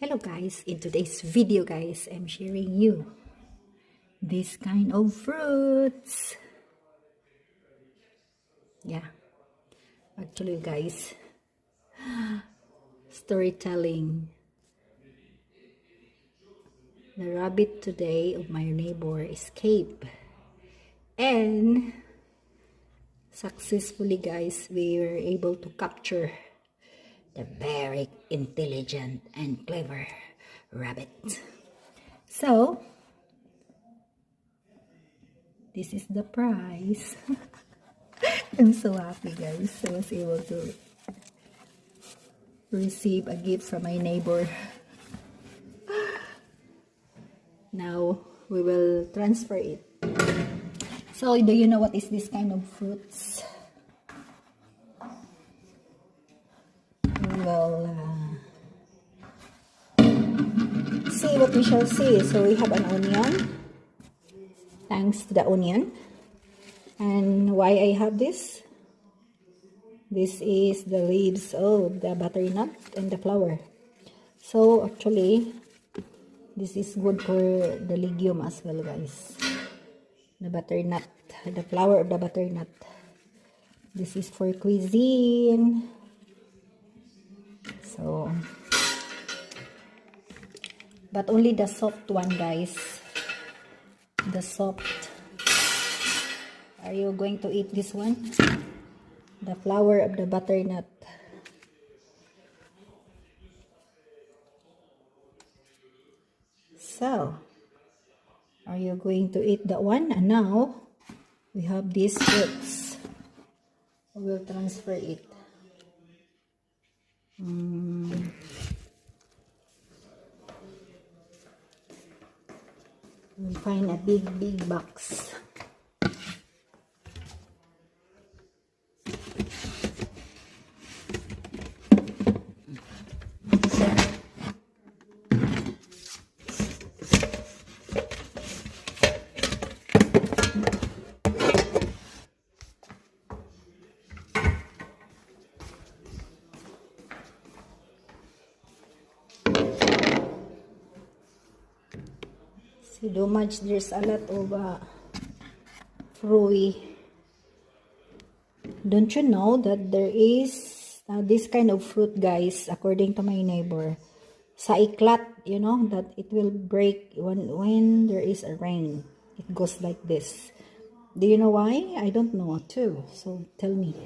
Hello guys, in today's video guys, I'm sharing you this kind of fruits. Yeah, actually guys, storytelling. The rabbit today of my neighbor escaped and successfully guys, we were able to capture the very intelligent and clever rabbit. So, this is the prize. I'm so happy guys. I was able to receive a gift from my neighbor. Now, we will transfer it. So, do you know what is this kind of fruits? We will see what we shall see. So, we have an onion. Thanks to the onion. And why I have this? This is the leaves of the butternut and the flower. So, actually, this is good for the legume as well, guys. The butternut, the flower of the butternut. This is for cuisine. So, but only the soft one, guys. The soft. Are you going to eat this one? The flower of the butternut. So, are you going to eat that one? And now, we have these fruits. We will transfer it. We'll find a big box. See how much there's a lot of fruit. Don't you know that there is this kind of fruit, guys, according to my neighbor. Sa iklat, you know, that it will break when there is a rain. It goes like this. Do you know why? I don't know too. So tell me.